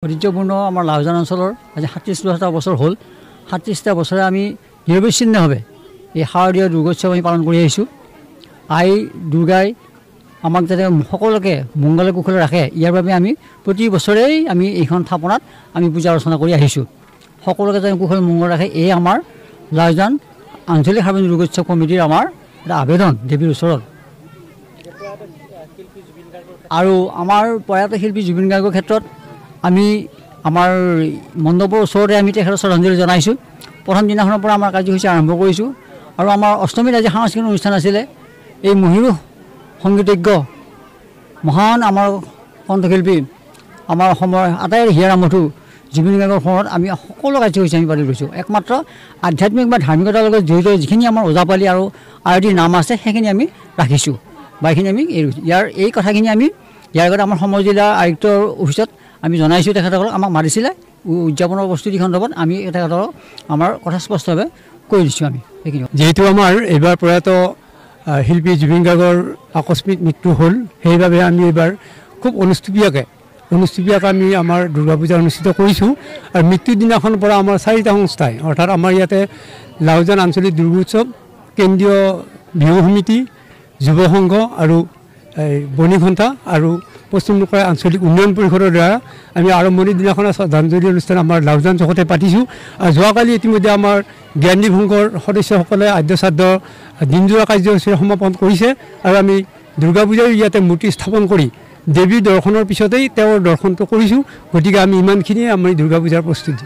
ঐতিহ্যপূৰ্ণ আমাৰ লাহজান অঞ্চলৰ আজি ৩৭টা বছৰ হ'ল। ৩৭টা বছৰে আমি নিৰবিচ্ছিন্নভাৱে এই শাৰদীয় দুৰ্গোৎসৱ আমি পালন কৰি আহিছোঁ। আই দুৰ্গাই আমাক যাতে সকলোকে মংগলে কুশলে ৰাখে, ইয়াৰ বাবে আমি প্ৰতি বছৰেই আমি এইখন থাপনাত আমি পূজা অৰ্চনা কৰি আহিছোঁ। সকলোকে যাতে কুশলে মংগল ৰাখে, এই আমাৰ লাহজান আঞ্চলিক সাৰ্বজনীন দুৰ্গোৎসৱ কমিটিৰ আমাৰ এটা আবেদন দেৱীৰ ওচৰত। আৰু আমাৰ প্ৰয়াত শিল্পী জুবিন গাৰ্গৰ ক্ষেত্ৰত আমি আমাৰ মণ্ডপৰ ওচৰতে আমি তেখেতক শ্ৰদ্ধাঞ্জলি জনাইছোঁ। প্ৰথম দিনাখনৰ পৰা আমাৰ কাৰ্যসূচী আৰম্ভ কৰিছোঁ আৰু আমাৰ অষ্টমীত আজি সাংস্কৃতিক অনুষ্ঠান আছিলে। এই মহিৰো সংগীতজ্ঞ মহান আমাৰ কণ্ঠশিল্পী আমাৰ অসমৰ আটাইৰে হিয়াৰ আমঠু জুবিন গাৰ্গৰ সময়ত আমি সকলো কাৰ্যসূচী আমি পাতি লৈছোঁ। একমাত্ৰ আধ্যাত্মিক বা ধাৰ্মিকতাৰ লগত জড়িত যিখিনি আমাৰ ওজাপালি আৰু আয়তীৰ নাম আছে সেইখিনি আমি ৰাখিছোঁ বা এইখিনি আমি এৰিছোঁ। এই কথাখিনি আমি ইয়াৰ আগতে আমাৰ সমৰ জিলা আয়ুক্তৰ অফিচত আমি জনাইছোঁ। তেখেতসকলক আমাক মাতিছিলে উদযাপনৰ প্ৰস্তুতি সন্দৰ্ভত আমি তেখেতসকলক আমাৰ কথা স্পষ্টভাৱে কৈ দিছোঁ। আমি সেইখিনি যিহেতু আমাৰ এইবাৰ প্ৰয়াত শিল্পী জুবিন গাৰ্গৰ আকস্মিক মৃত্যু হ'ল, সেইবাবে আমি এইবাৰ খুব অনুষ্টুপীয়াকৈ আমি আমাৰ দুৰ্গা পূজা অনুষ্ঠিত কৰিছোঁ। আৰু মৃত্যুৰ দিনাখনৰ পৰা আমাৰ 4টা সংস্থাই অৰ্থাৎ আমাৰ ইয়াতে লাহজান আঞ্চলিক দুৰ্গোৎসৱ, কেন্দ্ৰীয় বিহু সমিতি, যুৱ সংঘ আৰু বণিক সন্থা আৰু পশ্চিম লুকাই আঞ্চলিক উন্নয়ন পৰিষদৰ দ্বাৰা আমি আৰম্ভণিৰ দিনাখন শ্ৰদ্ধাঞ্জলি অনুষ্ঠান আমাৰ লাহজান চকতে পাতিছোঁ। আৰু যোৱাকালি ইতিমধ্যে আমাৰ জ্ঞানদীপ সংঘৰ সদস্যসকলে আদ্যশ্ৰাদ্ধ দিনজোৰা কাৰ্যসূচীৰ সমাপন কৰিছে। আৰু আমি দুৰ্গা পূজাৰ ইয়াতে মূৰ্তি স্থাপন কৰি দেৱীৰ দৰ্শনৰ পিছতেই তেওঁৰ দৰ্শনটো কৰিছোঁ। গতিকে আমি ইমানখিনিয়ে আমাৰ দুৰ্গা পূজাৰ প্ৰস্তুতি।